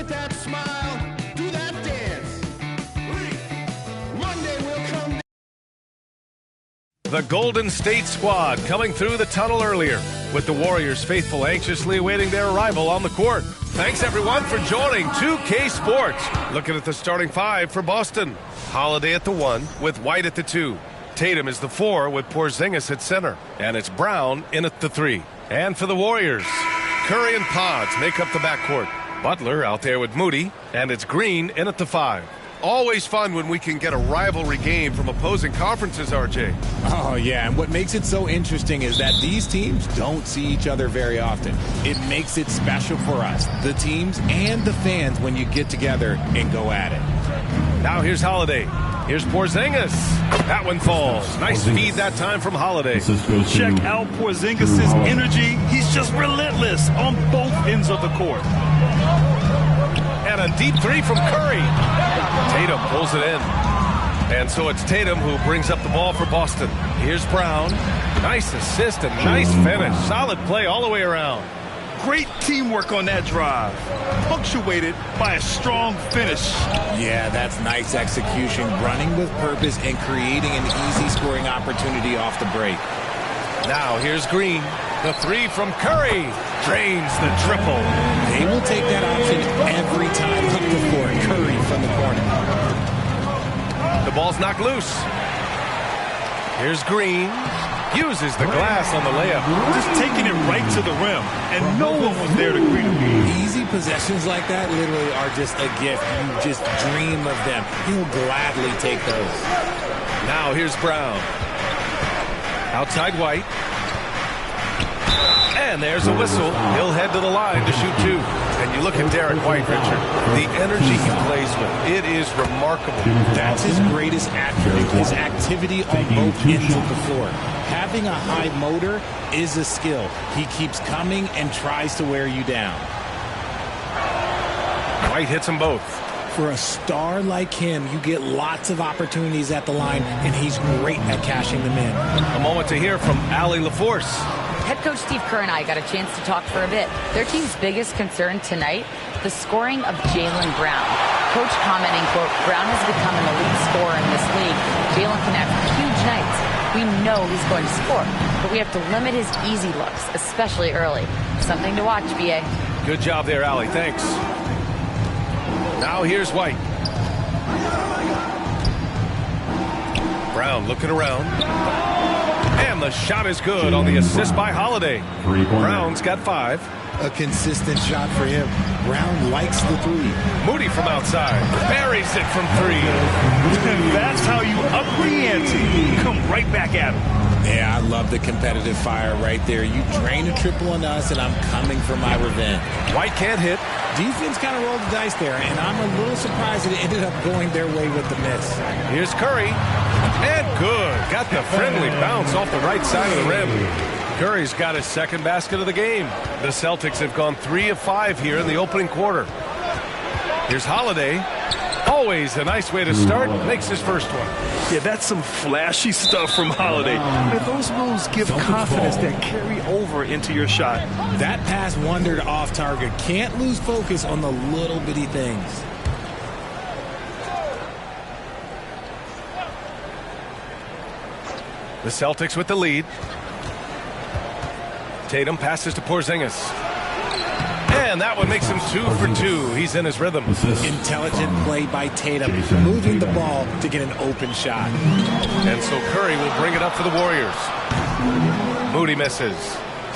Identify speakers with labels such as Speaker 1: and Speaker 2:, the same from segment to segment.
Speaker 1: with that smile, do that dance. Monday will come.
Speaker 2: The Golden State squad coming through the tunnel earlier, with the Warriors faithful anxiously awaiting their arrival on the court. Thanks everyone for joining 2K Sports. Looking at the starting five for Boston. Holiday at the 1 with White at the 2. Tatum is the 4 with Porzingis at center. And it's Brown in at the 3. And for the Warriors, Curry and Pods make up the backcourt. Butler out there with Moody. And it's Green in at the 5. Always fun when we can get a rivalry game from opposing conferences, RJ.
Speaker 3: Oh, yeah, and what makes it so interesting is that these teams don't see each other very often. It makes it special for us, the teams and the fans, when you get together and go at it.
Speaker 2: Now here's Holiday. Here's Porzingis. That one falls. Nice feed that time from Holiday.
Speaker 4: Check out Porzingis' energy. He's just relentless on both ends of the court.
Speaker 2: And a deep 3 from Curry. Tatum pulls it in. And so it's Tatum who brings up the ball for Boston. Here's Brown. Nice assist and nice finish. Solid play all the way around.
Speaker 4: Great teamwork on that drive, punctuated by a strong finish.
Speaker 3: Yeah, that's nice execution, running with purpose and creating an easy scoring opportunity off the break.
Speaker 2: Now here's Green. The 3 from Curry drains the triple.
Speaker 3: They will take that option every time up the floor. Curry from the corner.
Speaker 2: The ball's knocked loose. Here's Green. Uses the glass on the layup.
Speaker 4: Just taking it right to the rim, and no one was there to greet him.
Speaker 3: Easy possessions like that literally are just a gift. You just dream of them. He'll gladly take those.
Speaker 2: Now here's Brown. Outside White. And there's a whistle. He'll head to the line to shoot 2. And you look at Derek White, Richard. The energy he plays with, it is remarkable.
Speaker 3: That's his greatest attribute, his activity on both ends of the floor. Having a high motor is a skill. He keeps coming and tries to wear you down.
Speaker 2: White hits them both.
Speaker 3: For a star like him, you get lots of opportunities at the line, and he's great at cashing them in.
Speaker 2: A moment to hear from Allie LaForce.
Speaker 5: Head coach Steve Kerr and I got a chance to talk for a bit. Their team's biggest concern tonight, the scoring of Jaylen Brown. Coach commenting, quote, Brown has become an elite scorer in this league. Jaylen can have huge nights. We know he's going to score, but we have to limit his easy looks, especially early. Something to watch, B.A.
Speaker 2: Good job there, Allie. Thanks. Now here's White. Brown looking around. And the shot is good on the assist by Holiday. Brown's got 5.
Speaker 3: A consistent shot for him. Brown likes the 3.
Speaker 2: Moody from outside. Buries it from 3.
Speaker 4: And that's how you up the ante. Come right back at him.
Speaker 3: Yeah, I love the competitive fire right there. You drain a triple on us, and I'm coming for my revenge.
Speaker 2: White can't hit.
Speaker 3: Defense kind of rolled the dice there, and I'm a little surprised that it ended up going their way with the miss.
Speaker 2: Here's Curry. And good. Got the friendly bounce off the right side of the rim. Curry's got his second basket of the game. The Celtics have gone 3 of 5 here in the opening quarter. Here's Holiday. Always a nice way to start. Makes his first one.
Speaker 4: Yeah, that's some flashy stuff from Holiday. And those moves give confidence that carry over into your shot.
Speaker 3: That pass wandered off target. Can't lose focus on the little bitty things.
Speaker 2: The Celtics with the lead. Tatum passes to Porzingis. And that one makes him 2 for 2. He's in his rhythm.
Speaker 3: Intelligent play by Tatum, moving the ball to get an open shot.
Speaker 2: And so Curry will bring it up for the Warriors. Moody misses.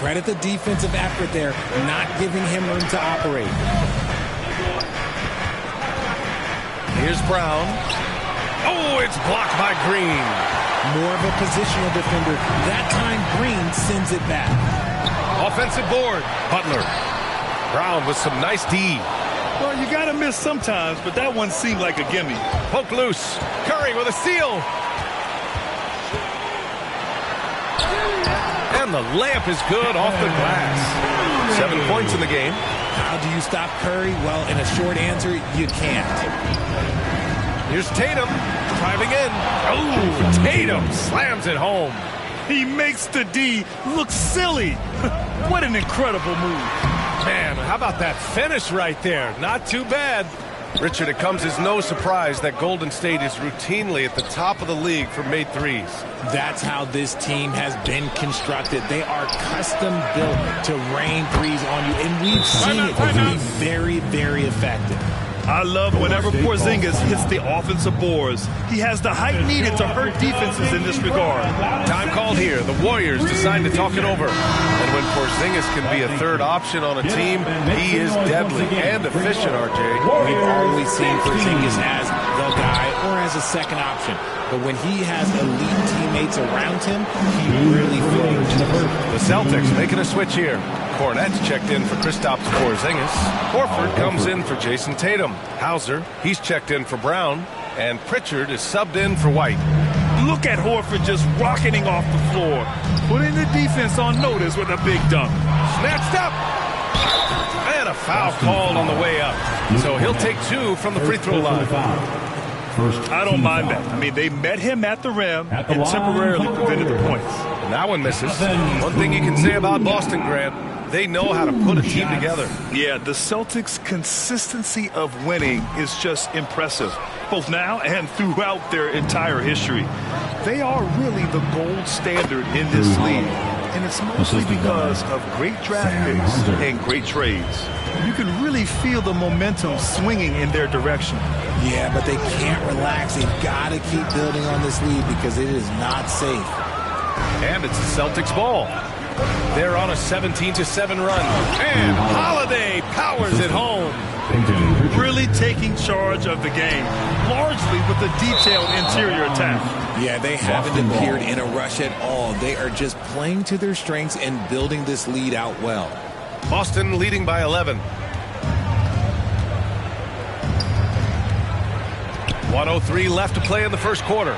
Speaker 3: Credit the defensive effort there, not giving him room to operate.
Speaker 2: Here's Brown. Oh, it's blocked by Green.
Speaker 3: More of a positional defender. That time Green sends it back.
Speaker 2: Offensive board. Butler. Brown with some nice D.
Speaker 4: Well, you got to miss sometimes, but that one seemed like a gimme.
Speaker 2: Poke loose. Curry with a steal. And the layup is good off the glass. 7 points in the game.
Speaker 3: How do you stop Curry? Well, in a short answer, you can't.
Speaker 2: Here's Tatum driving in. Oh, Tatum slams it home.
Speaker 4: He makes the D look silly. What an incredible move.
Speaker 2: Man, how about that finish right there? Not too bad. Richard, it comes as no surprise that Golden State is routinely at the top of the league for made threes.
Speaker 3: That's how this team has been constructed. They are custom built to rain threes on you, and we've seen it be very, very effective.
Speaker 4: I love whenever Porzingis hits the offensive boards. He has the height needed to hurt defenses in this regard.
Speaker 2: Time called here. The Warriors decide to talk it over. And when Porzingis can be a third option on a team, he is deadly and efficient, RJ.
Speaker 3: We've always seen Porzingis as the guy or as a second option. But when he has elite teammates around him, he really floats.
Speaker 2: The Celtics making a switch here. Kornet's checked in for Kristaps Porzingis. Horford comes in for Jason Tatum. Hauser, he's checked in for Brown. And Pritchard is subbed in for White.
Speaker 4: Look at Horford just rocketing off the floor, putting the defense on notice with a big dunk.
Speaker 2: Snatched up. And a foul called on the way up. So he'll take 2 from the free throw line.
Speaker 4: I don't mind that. I mean, they met him at the rim and temporarily prevented the points.
Speaker 2: And that one misses. One thing you can say about Boston, Grant, they know how to put a team together.
Speaker 4: Yeah, the Celtics' consistency of winning is just impressive, both now and throughout their entire history. They are really the gold standard in this league, and it's mostly because of great draft picks and great trades. You can really feel the momentum swinging in their direction.
Speaker 3: Yeah, but they can't relax. They've got to keep building on this lead because it is not safe.
Speaker 2: And it's the Celtics ball. They're on a 17-7 run. And Holiday powers it home.
Speaker 4: Really taking charge of the game, largely with a detailed interior attack.
Speaker 3: Yeah, they haven't appeared in a rush at all. They are just playing to their strengths and building this lead out well.
Speaker 2: Boston leading by 11. 1:03 left to play in the first quarter.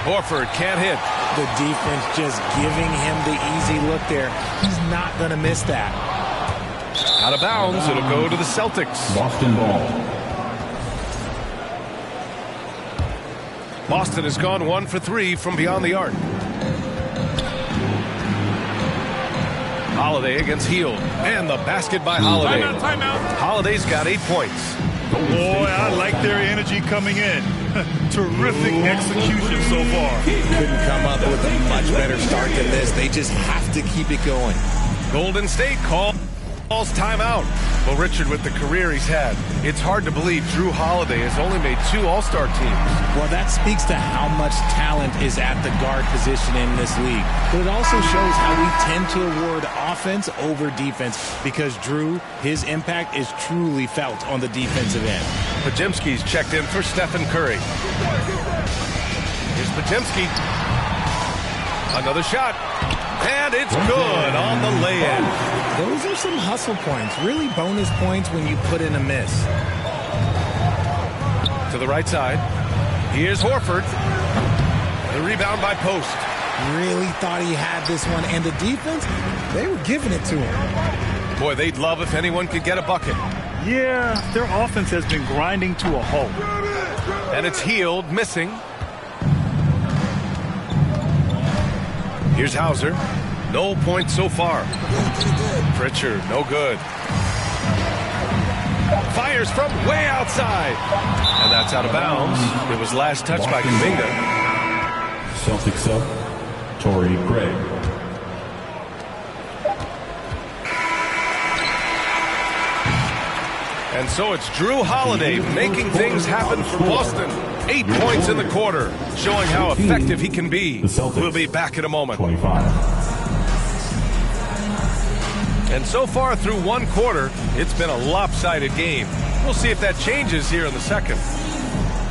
Speaker 2: Horford can't hit.
Speaker 3: The defense just giving him the easy look there. He's not going to miss that.
Speaker 2: Out of bounds, it'll go to the Celtics.
Speaker 6: Boston ball.
Speaker 2: Boston has gone 1 for 3 from beyond the arc. Holiday against Hield. And the basket by Holiday.
Speaker 4: Timeout.
Speaker 2: Holiday's got 8 points.
Speaker 4: Boy, I like their energy coming in. Terrific execution so far.
Speaker 3: Couldn't come up with a much better start than this. They just have to keep it going.
Speaker 2: Golden State calls timeout. Well, Richard, with the career he's had, it's hard to believe Drew Holiday has only made 2 All-Star teams.
Speaker 3: Well, that speaks to how much talent is at the guard position in this league. But it also shows how we tend to award offense over defense because Drew, his impact is truly felt on the defensive end.
Speaker 2: Podziemski's checked in for Stephen Curry. Here's Podziemski. Another shot. And it's good on the lay-in.
Speaker 3: Those are some hustle points, really bonus points when you put in a miss.
Speaker 2: To the right side. Here's Horford. The rebound by Post.
Speaker 3: Really thought he had this one, and the defense, they were giving it to him.
Speaker 2: Boy, they'd love if anyone could get a bucket.
Speaker 4: Yeah, their offense has been grinding to a halt.
Speaker 2: And it's Hield missing. Here's Hauser. No points so far. Pritchard, no good. Fires from way outside. And that's out of bounds. It was last touched by Kuminga.
Speaker 6: Celtics sub, Torrey Craig.
Speaker 2: And so it's Drew Holiday making things happen for Boston. 8 points in the quarter, showing how effective he can be. We'll be back in a moment.
Speaker 6: 25.
Speaker 2: And so far through 1 quarter, it's been a lopsided game. We'll see if that changes here in the second.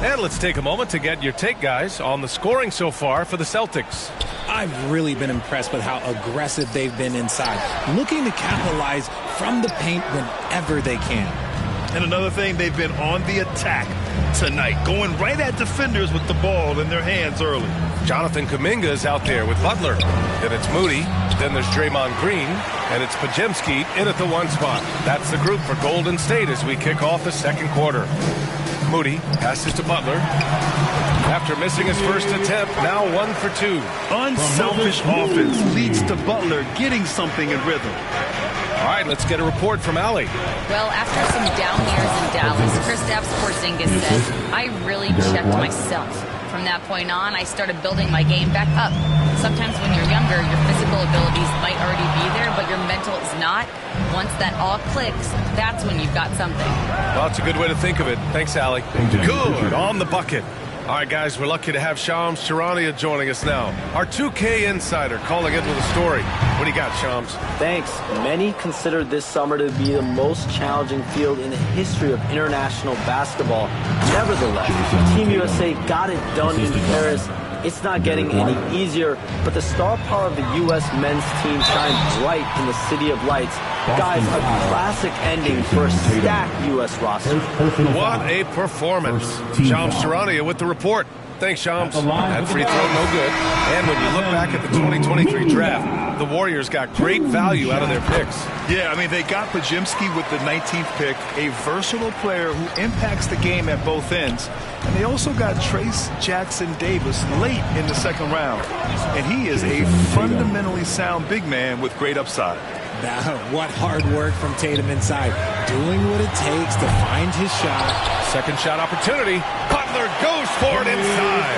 Speaker 2: And let's take a moment to get your take, guys, on the scoring so far for the Celtics.
Speaker 3: I've really been impressed with how aggressive they've been inside, looking to capitalize from the paint whenever they can.
Speaker 4: And another thing, they've been on the attack tonight, going right at defenders with the ball in their hands early.
Speaker 2: Jonathan Kuminga is out there with Butler. Then it's Moody. Then there's Draymond Green. And it's Podziemski in at the 1 spot. That's the group for Golden State as we kick off the second quarter. Moody passes to Butler. After missing his first attempt, now 1 for 2.
Speaker 4: Unselfish offense leads to Butler getting something in rhythm.
Speaker 2: All right, let's get a report from Allie.
Speaker 5: Well, after some down years in Dallas, Kristaps Porzingis said, I really checked myself. From that point on, I started building my game back up. Sometimes when you're younger, your physical abilities might already be there, but your mental is not. Once that all clicks, that's when you've got something.
Speaker 2: Well, that's a good way to think of it. Thanks, Allie. Good on the bucket. All right, guys, we're lucky to have Shams Charania joining us now. Our 2K insider calling in with a story. What do you got, Shams?
Speaker 7: Thanks. Many consider this summer to be the most challenging field in the history of international basketball. Nevertheless, Team USA got it done in Paris. It's not getting any easier, but the star power of the U.S. men's team shines bright in the City of Lights. Guys, a classic ending for a stacked U.S. roster.
Speaker 2: What a performance. Shams Charania with the report. Thanks, Shams. That free throw, no good. And when you look back at the 2023 draft, the Warriors got great value out of their picks.
Speaker 4: Yeah, I mean, they got Podziemski with the 19th pick, a versatile player who impacts the game at both ends. And they also got Trace Jackson Davis late in the second round. And he is a fundamentally sound big man with great upside.
Speaker 3: Now, what hard work from Tatum inside. Doing what it takes to find his shot.
Speaker 2: Second shot opportunity. Butler goes for it inside.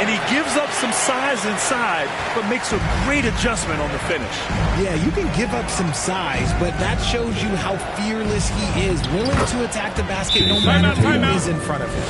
Speaker 4: And he gives up some size inside, but makes a great adjustment on the finish.
Speaker 3: Yeah, you can give up some size, but that shows you how fearless he is, willing to attack the basket no matter who is in front of him.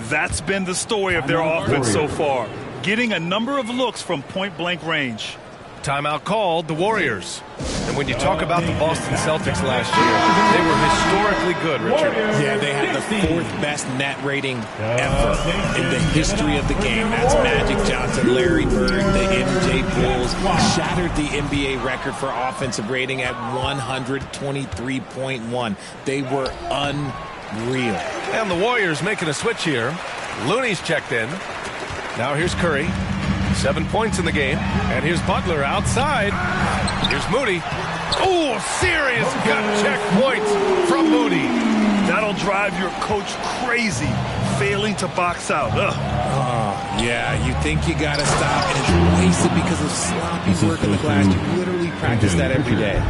Speaker 4: That's been the story of their offense so far, getting a number of looks from point-blank range.
Speaker 2: Timeout called, the Warriors. And when you talk about the Boston Celtics last year, they were historically good, Richard.
Speaker 3: Yeah, they had the fourth best net rating ever in the history of the game. That's Magic Johnson, Larry Bird, the MJ Bulls. Shattered the NBA record for offensive rating at 123.1. They were unreal.
Speaker 2: And the Warriors making a switch here. Looney's checked in. Now here's Curry. 7 points in the game. And here's Butler outside. Here's Moody. Oh, serious gut check points from Moody.
Speaker 4: That'll drive your coach crazy, failing to box out.
Speaker 3: Yeah, you think you got to stop, and it's wasted because of sloppy work on the glass. You literally practice that every day.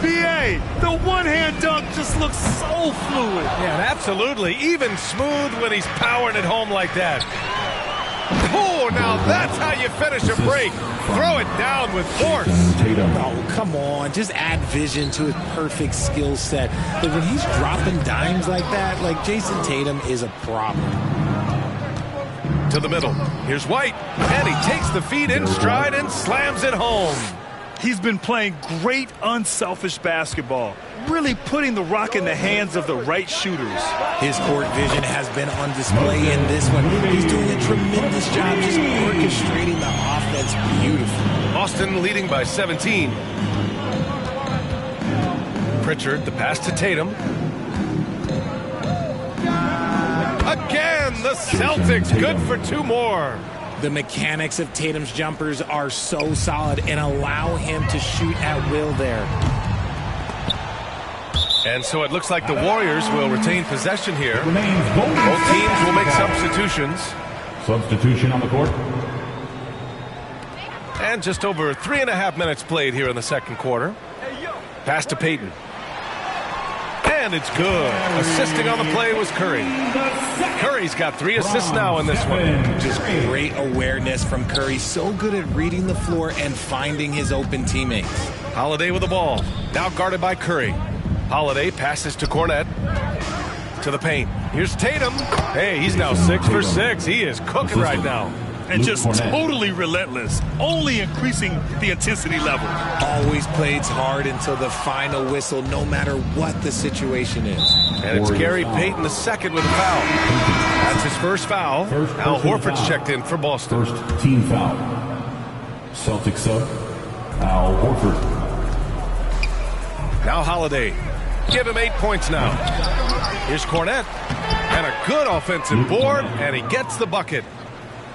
Speaker 4: B.A., the one-hand dunk just looks so fluid.
Speaker 2: Yeah, absolutely. Even smooth when he's powering it home like that. Oh, now that's how you finish a break. Throw it down with force.
Speaker 3: Oh, come on. Just add vision to his perfect skill set. But when he's dropping dimes like that, like Jason Tatum is a problem.
Speaker 2: To the middle. Here's White. And he takes the feed in stride and slams it home.
Speaker 4: He's been playing great, unselfish basketball, really putting the rock in the hands of the right shooters.
Speaker 3: His court vision has been on display in this one. He's doing a tremendous job just orchestrating the offense beautifully.
Speaker 2: Boston leading by 17. Pritchard, the pass to Tatum. Again, the Celtics good for two more.
Speaker 3: The mechanics of Tatum's jumpers are so solid and allow him to shoot at will there.
Speaker 2: And so it looks like the Warriors will retain possession here. Both teams will make substitutions.
Speaker 6: Substitution on the court.
Speaker 2: And just over 3.5 minutes played here in the second quarter. Pass to Payton. And it's good. Assisting on the play was Curry. Curry's got 3 assists now in this one.
Speaker 3: Just great awareness from Curry. So good at reading the floor and finding his open teammates.
Speaker 2: Holiday with the ball. Now guarded by Curry. Holiday passes to Cornette. To the paint. Here's Tatum. Hey, he's now 6 for 6. He is cooking right now.
Speaker 4: And just totally relentless, only increasing the intensity level.
Speaker 3: Always plays hard until the final whistle, no matter what the situation is.
Speaker 2: And it's Gary Payton II with a foul. That's his first foul. Al Horford's checked in for Boston.
Speaker 6: First team foul. Celtic sub, Al Horford.
Speaker 2: Now Holiday. Give him 8 points now. Here's Cornette. And a good offensive board, and he gets the bucket.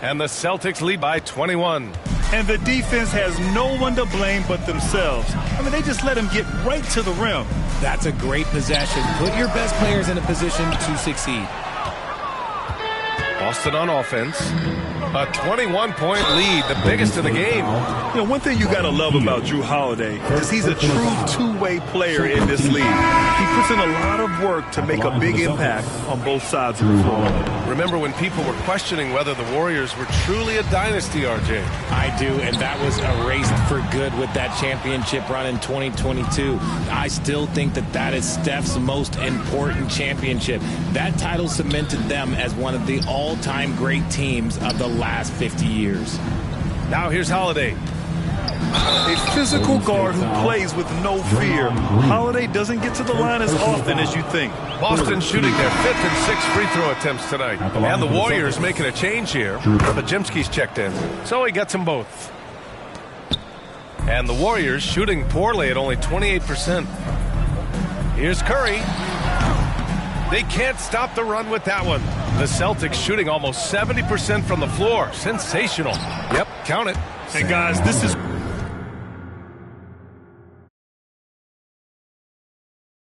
Speaker 2: And the Celtics lead by 21.
Speaker 4: And the defense has no one to blame but themselves. I mean, they just let him get right to the rim.
Speaker 3: That's a great possession. Put your best players in a position to succeed.
Speaker 2: Boston on offense. A 21-point lead, the biggest in the game.
Speaker 4: You know, one thing you got to love about Jrue Holiday is he's a true two-way player in this league. He puts in a lot of work to make a big impact on both sides of the floor.
Speaker 2: Remember when people were questioning whether the Warriors were truly a dynasty, RJ?
Speaker 3: I do, and that was erased for good with that championship run in 2022. I still think that is Steph's most important championship. That title cemented them as one of the all-time great teams of the last 50 years.
Speaker 2: Now here's Holiday.
Speaker 4: A physical guard who plays with no fear. Holiday doesn't get to the line as often as you think.
Speaker 2: Boston shooting their 5th and 6th free throw attempts tonight. And the Warriors making a change here. Podziemski's checked in, so he gets them both. And the Warriors shooting poorly at only 28%. Here's Curry. They can't stop the run with that one. The Celtics shooting almost 70% from the floor. Sensational. Yep, count it.
Speaker 4: And guys, this is